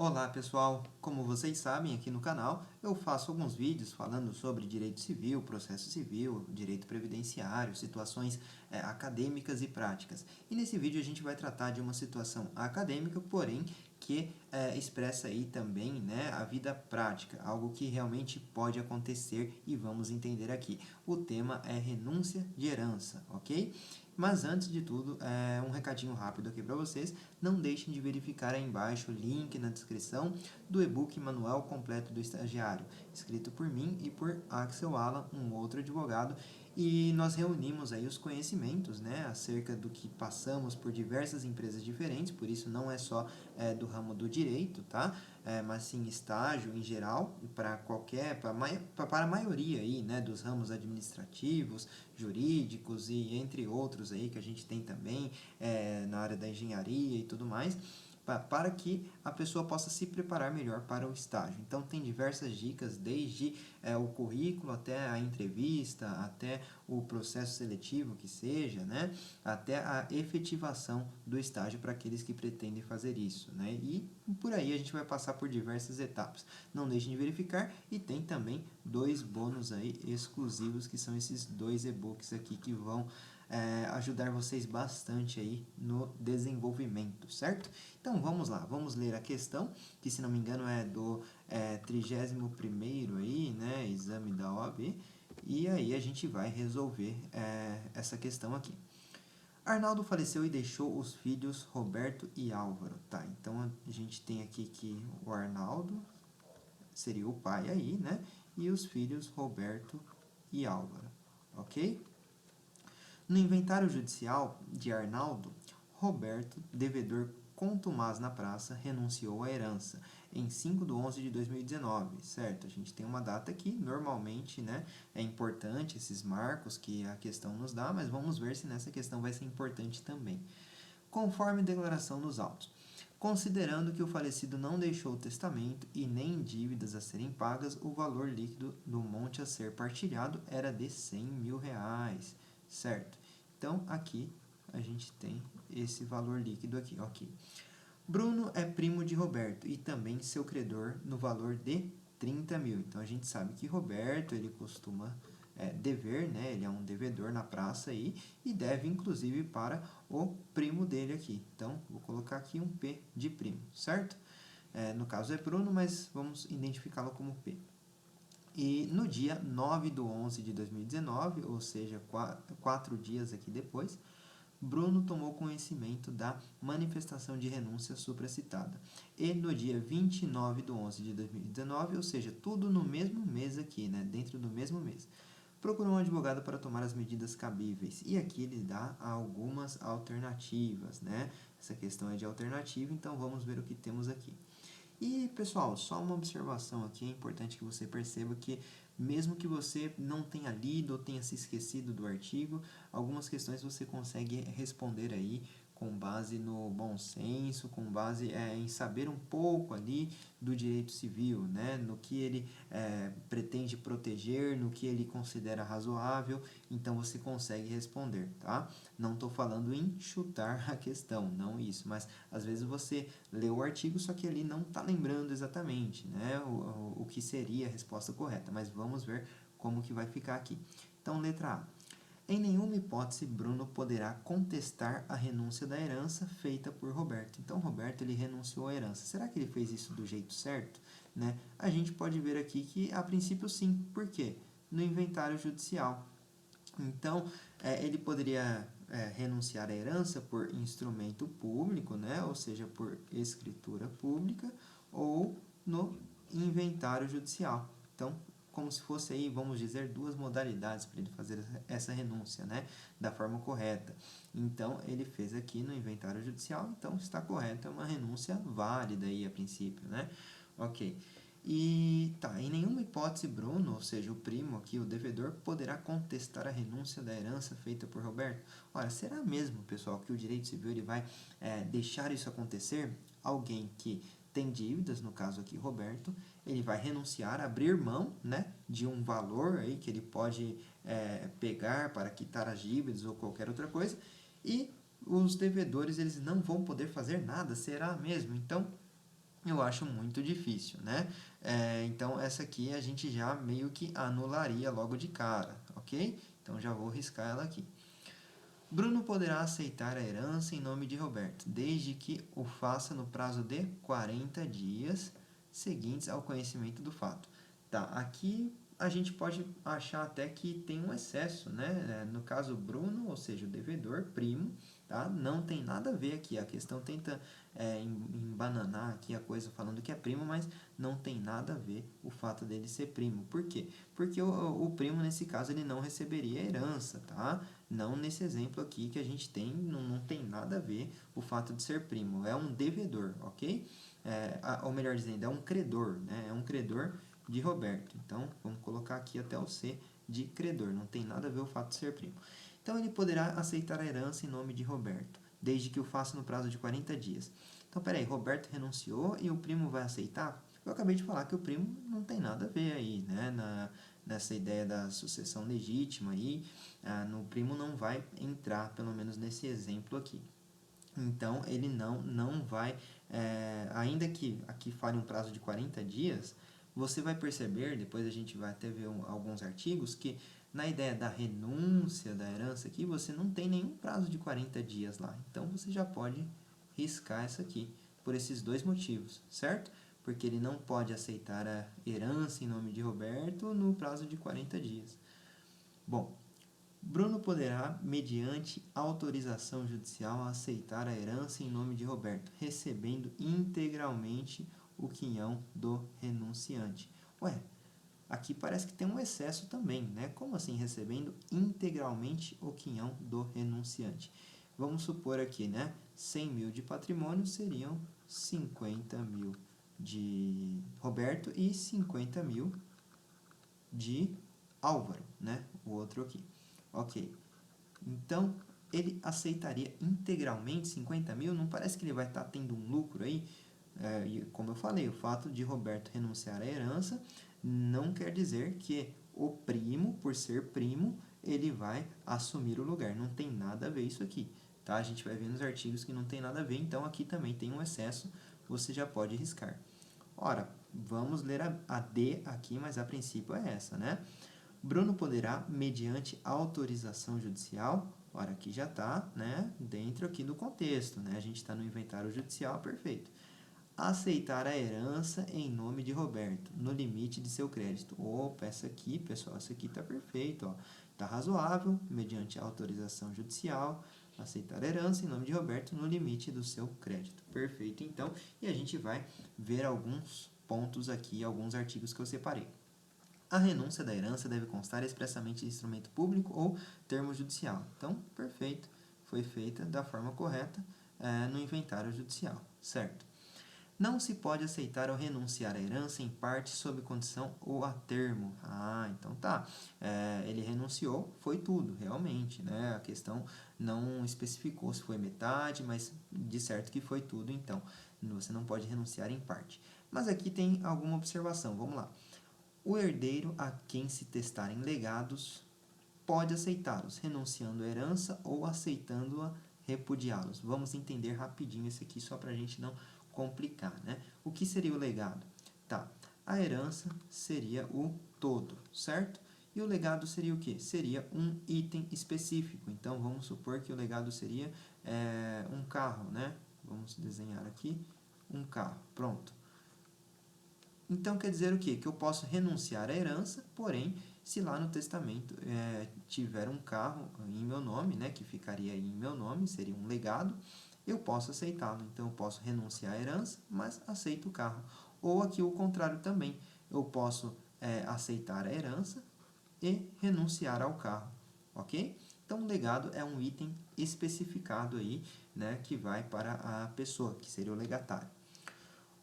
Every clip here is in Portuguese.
Olá pessoal, como vocês sabem aqui no canal eu faço alguns vídeos falando sobre direito civil, processo civil, direito previdenciário, situações acadêmicas e práticas. E nesse vídeo a gente vai tratar de uma situação acadêmica, porém que expressa aí também, né, a vida prática, algo que realmente pode acontecer e vamos entender aqui. O tema é renúncia de herança, ok? Mas antes de tudo, um recadinho rápido aqui para vocês. Não deixem de verificar aí embaixo o link na descrição do e-book Manual Completo do Estagiário, escrito por mim e por Axel Alan, um outro advogado, e nós reunimos aí os conhecimentos, né, acerca do que passamos por diversas empresas diferentes, por isso não é só do ramo do direito, tá? Mas sim estágio em geral, para para a maioria aí, né, dos ramos administrativos, jurídicos e entre outros aí que a gente tem também na área da engenharia e tudo mais, para que a pessoa possa se preparar melhor para o estágio. Então, tem diversas dicas, desde o currículo até a entrevista, até o processo seletivo que seja, né? Até a efetivação do estágio para aqueles que pretendem fazer isso, né? E por aí a gente vai passar por diversas etapas. Não deixem de verificar e tem também dois bônus aí exclusivos, que são esses dois e-books aqui que vão ajudar vocês bastante aí no desenvolvimento, certo? Então vamos lá, vamos ler a questão, que se não me engano é do 31º aí, né, exame da OAB, e aí a gente vai resolver essa questão aqui. Arnaldo faleceu e deixou os filhos Roberto e Álvaro, tá? Então a gente tem aqui que o Arnaldo seria o pai aí, né? E os filhos Roberto e Álvaro, ok? No inventário judicial de Arnaldo, Roberto, devedor contumaz na praça, renunciou à herança em 5/11/2019, certo? A gente tem uma data aqui, normalmente, né, é importante esses marcos que a questão nos dá, mas vamos ver se nessa questão vai ser importante também. Conforme declaração nos autos, considerando que o falecido não deixou testamento e nem dívidas a serem pagas, o valor líquido do monte a ser partilhado era de R$ 100.000, certo? Então, aqui a gente tem esse valor líquido aqui, ok. Bruno é primo de Roberto e também seu credor no valor de 30.000. Então, a gente sabe que Roberto, ele costuma dever, né? Ele é um devedor na praça aí e deve, inclusive, para o primo dele aqui. Então, vou colocar aqui um P de primo, certo? No caso é Bruno, mas vamos identificá-lo como P. E no dia 9/11/2019, ou seja, 4 dias aqui depois, Bruno tomou conhecimento da manifestação de renúncia supracitada. E no dia 29/11/2019, ou seja, tudo no mesmo mês aqui, né, dentro do mesmo mês, procurou um advogado para tomar as medidas cabíveis. E aqui ele dá algumas alternativas, né? Essa questão é de alternativa, então vamos ver o que temos aqui. E, pessoal, só uma observação aqui, é importante que você perceba que, mesmo que você não tenha lido ou tenha se esquecido do artigo, algumas questões você consegue responder aí com base no bom senso, com base em saber um pouco ali do direito civil, né? No que ele pretende proteger, no que ele considera razoável, então você consegue responder, tá? Não estou falando em chutar a questão, não isso, mas às vezes você lê o artigo, só que ali não está lembrando exatamente, né, o que seria a resposta correta, mas vamos ver como que vai ficar aqui. Então, letra A. Em nenhuma hipótese, Bruno poderá contestar a renúncia da herança feita por Roberto. Então, Roberto ele renunciou à herança. Será que ele fez isso do jeito certo? Né? A gente pode ver aqui que, a princípio, sim. Por quê? No inventário judicial. Então, ele poderia renunciar à herança por instrumento público, né? Ou seja, por escritura pública, ou no inventário judicial. Então, como se fosse aí, vamos dizer, duas modalidades para ele fazer essa renúncia, né? Da forma correta. Então, ele fez aqui no inventário judicial, então está correto, é uma renúncia válida aí a princípio, né? Ok. E tá, em nenhuma hipótese Bruno, ou seja, o primo aqui, o devedor, poderá contestar a renúncia da herança feita por Roberto. Ora, será mesmo, pessoal, que o direito civil ele vai deixar isso acontecer? Alguém que tem dívidas, no caso aqui Roberto, ele vai renunciar, abrir mão, né, de um valor aí que ele pode pegar para quitar as dívidas ou qualquer outra coisa, e os devedores eles não vão poder fazer nada, será mesmo? Então, eu acho muito difícil, né? Então, essa aqui a gente já meio que anularia logo de cara, ok? Então, já vou riscar ela aqui. Bruno poderá aceitar a herança em nome de Roberto, desde que o faça no prazo de 40 dias seguintes ao conhecimento do fato. Tá, aqui a gente pode achar até que tem um excesso, né? No caso, Bruno, ou seja, o devedor, primo, tá? Não tem nada a ver aqui. A questão tenta embananar aqui a coisa falando que é primo, mas não tem nada a ver o fato dele ser primo. Por quê? Porque o primo, nesse caso, ele não receberia herança, tá? Não nesse exemplo aqui que a gente tem, não tem nada a ver o fato de ser primo. É um devedor, ok? Ou melhor dizendo, é um credor, né? É um credor de Roberto. Então, vamos colocar aqui até o C de credor. Não tem nada a ver o fato de ser primo. Então, ele poderá aceitar a herança em nome de Roberto, desde que o faça no prazo de 40 dias. Então, peraí, Roberto renunciou e o primo vai aceitar? Eu acabei de falar que o primo não tem nada a ver aí, né? Nessa ideia da sucessão legítima aí, no primo não vai entrar, pelo menos nesse exemplo aqui. Então, ele não vai, ainda que aqui fale um prazo de 40 dias, você vai perceber, depois a gente vai até ver alguns artigos, que na ideia da renúncia da herança aqui, você não tem nenhum prazo de 40 dias lá. Então, você já pode riscar essa aqui, por esses dois motivos, certo? Porque ele não pode aceitar a herança em nome de Roberto no prazo de 40 dias. Bom, Bruno poderá, mediante autorização judicial, aceitar a herança em nome de Roberto, recebendo integralmente o quinhão do renunciante. Ué, aqui parece que tem um excesso também, né? Como assim recebendo integralmente o quinhão do renunciante? Vamos supor aqui, né? 100 mil de patrimônio seriam 50 mil de Roberto e 50 mil de Álvaro, né? O outro aqui. Ok. Então, ele aceitaria integralmente 50 mil? Não parece que ele vai estar tendo um lucro aí? E como eu falei, o fato de Roberto renunciar à herança não quer dizer que o primo, por ser primo, ele vai assumir o lugar. Não tem nada a ver isso aqui. Tá? A gente vai ver nos artigos que não tem nada a ver, então aqui também tem um excesso, você já pode riscar. Ora, vamos ler a D aqui, mas a princípio é essa, né? Bruno poderá, mediante autorização judicial, ora, aqui já está, né, dentro aqui do contexto, né, a gente está no inventário judicial, perfeito, aceitar a herança em nome de Roberto, no limite de seu crédito. Opa, essa aqui, pessoal, essa aqui está perfeito, ó, está razoável, mediante autorização judicial, aceitar a herança em nome de Roberto, no limite do seu crédito. Perfeito, então, e a gente vai ver alguns pontos aqui, alguns artigos que eu separei. A renúncia da herança deve constar expressamente em instrumento público ou termo judicial. Então, perfeito, foi feita da forma correta no inventário judicial, certo? Não se pode aceitar ou renunciar à herança em parte sob condição ou a termo. Ah, então tá. Ele renunciou, foi tudo, realmente, né? A questão não especificou se foi metade, mas de certo que foi tudo, então você não pode renunciar em parte. Mas aqui tem alguma observação, vamos lá. O herdeiro a quem se testarem legados pode aceitá-los, renunciando à herança ou aceitando-a, repudiá-los. Vamos entender rapidinho esse aqui, só para a gente não complicar, né? O que seria o legado? Tá, a herança seria o todo, certo? E o legado seria o quê? Seria um item específico. Então, vamos supor que o legado seria um carro, né? Vamos desenhar aqui um carro. Pronto. Então, quer dizer o quê? Que eu posso renunciar à herança, porém, se lá no testamento tiver um carro em meu nome, né, que ficaria aí em meu nome, seria um legado, eu posso aceitá-lo. Então, eu posso renunciar à herança, mas aceito o carro. Ou aqui o contrário também, eu posso aceitar a herança e renunciar ao carro, ok? Então, o legado é um item especificado aí, né, que vai para a pessoa, que seria o legatário.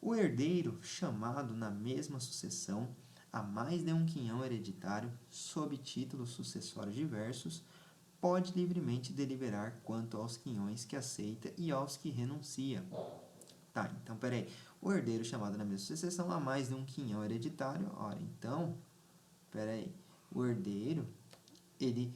O herdeiro, chamado na mesma sucessão a mais de um quinhão hereditário, sob títulos sucessórios diversos, pode livremente deliberar quanto aos quinhões que aceita e aos que renuncia. Tá, então, peraí. O herdeiro chamado na mesma sucessão a mais de um quinhão hereditário. Ora, então, peraí. O herdeiro, ele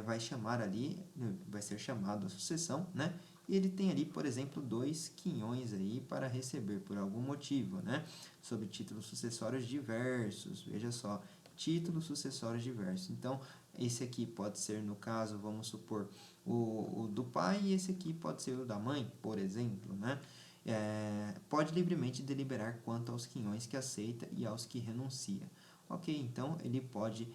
vai chamar ali, vai ser chamado a sucessão, né? e ele tem ali, por exemplo, 2 quinhões aí para receber por algum motivo, né? Sobre títulos sucessórios diversos, veja só, títulos sucessórios diversos. Então, esse aqui pode ser, no caso, vamos supor, o do pai, e esse aqui pode ser o da mãe, por exemplo, né? Pode livremente deliberar quanto aos quinhões que aceita e aos que renuncia. Ok, então ele pode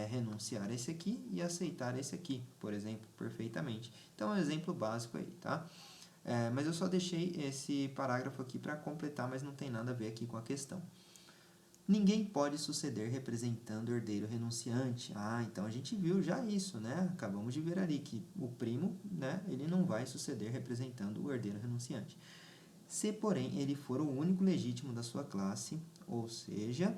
renunciar a esse aqui e aceitar esse aqui, por exemplo, perfeitamente. Então é um exemplo básico aí, tá? Mas eu só deixei esse parágrafo aqui para completar, mas não tem nada a ver aqui com a questão. Ninguém pode suceder representando o herdeiro renunciante. Ah, então a gente viu já isso, né? Acabamos de ver ali que o primo, né, ele não vai suceder representando o herdeiro renunciante. Se, porém, ele for o único legítimo da sua classe, ou seja,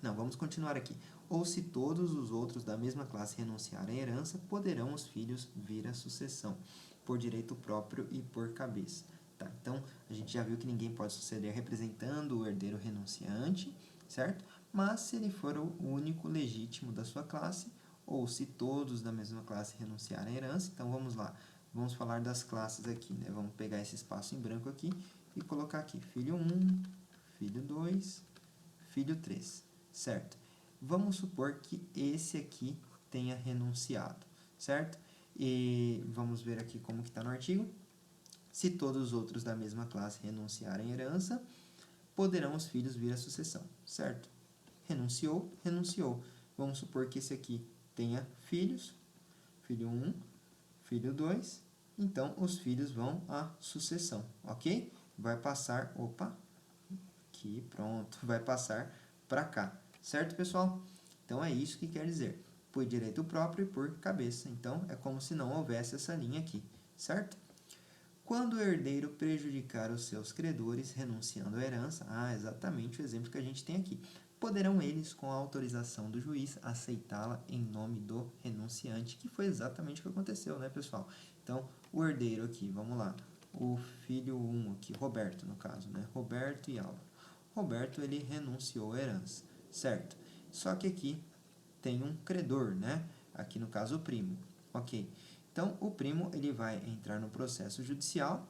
não, vamos continuar aqui. Ou se todos os outros da mesma classe renunciarem à herança, poderão os filhos vir à sucessão, por direito próprio e por cabeça. Tá, então, a gente já viu que ninguém pode suceder representando o herdeiro renunciante, certo? Mas se ele for o único legítimo da sua classe, ou se todos da mesma classe renunciarem à herança, então vamos lá. Vamos falar das classes aqui, né? Vamos pegar esse espaço em branco aqui e colocar aqui filho 1, filho 2, filho 3, certo? Vamos supor que esse aqui tenha renunciado, certo? E vamos ver aqui como que está no artigo. Se todos os outros da mesma classe renunciarem à herança, poderão os filhos vir à sucessão, certo? Renunciou, renunciou. Vamos supor que esse aqui tenha filhos, filho 1, filho 2, então os filhos vão à sucessão, ok? Vai passar, opa, aqui, pronto, vai passar para cá, certo, pessoal? Então, é isso que quer dizer, por direito próprio e por cabeça. Então, é como se não houvesse essa linha aqui, certo? Quando o herdeiro prejudicar os seus credores, renunciando à herança, exatamente o exemplo que a gente tem aqui, poderão eles, com a autorização do juiz, aceitá-la em nome do renunciante, que foi exatamente o que aconteceu, né, pessoal? Então, o herdeiro aqui, vamos lá, o filho 1 aqui, Roberto, no caso, né, Roberto e Álvaro. Roberto, ele renunciou à herança, certo? Só que aqui tem um credor, né? Aqui no caso o primo, ok? Então, o primo ele vai entrar no processo judicial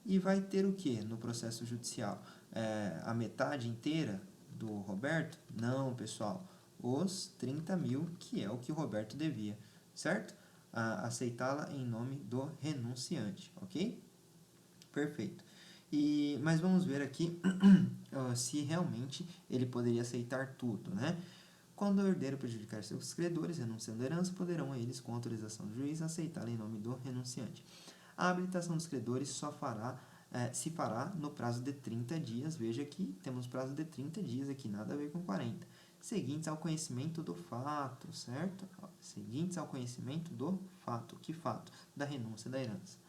e vai ter o que no processo judicial? A metade inteira do Roberto? Não, pessoal. Os 30 mil, que é o que o Roberto devia, certo? Aceitá-la em nome do renunciante, ok? Perfeito. Mas vamos ver aqui se realmente ele poderia aceitar tudo, né? Quando o herdeiro prejudicar seus credores, renunciando à herança, poderão eles, com autorização do juiz, aceitá-la em nome do renunciante. A habilitação dos credores só se fará no prazo de 30 dias. Veja que temos prazo de 30 dias aqui, nada a ver com 40. Seguintes ao conhecimento do fato, certo? Seguintes ao conhecimento do fato. Que fato? Da renúncia da herança.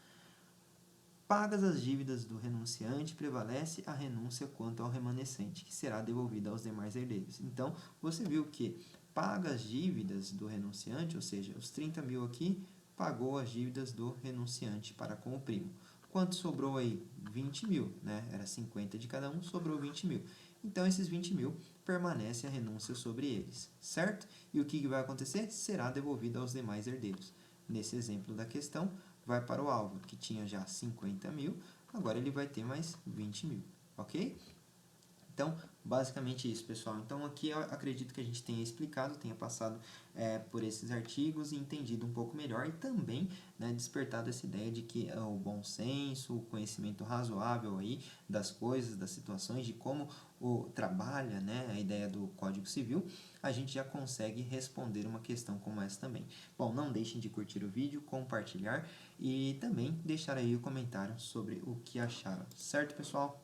Pagas as dívidas do renunciante, prevalece a renúncia quanto ao remanescente, que será devolvida aos demais herdeiros. Então, você viu que paga as dívidas do renunciante, ou seja, os 30 mil aqui, pagou as dívidas do renunciante para com o primo. Quanto sobrou aí? 20 mil, né? Era 50 de cada um, sobrou 20 mil. Então, esses 20 mil permanece a renúncia sobre eles, certo? E o que vai acontecer? Será devolvido aos demais herdeiros. Nesse exemplo da questão, vai para o Álvaro, que tinha já 50 mil, agora ele vai ter mais 20 mil, ok? Então, basicamente isso, pessoal. Então, aqui eu acredito que a gente tenha explicado, tenha passado por esses artigos e entendido um pouco melhor e também, né, despertado essa ideia de que o bom senso, o conhecimento razoável aí das coisas, das situações, de como trabalha, né, a ideia do Código Civil, a gente já consegue responder uma questão como essa também. Bom, não deixem de curtir o vídeo, compartilhar e também deixar aí o comentário sobre o que acharam, certo, pessoal?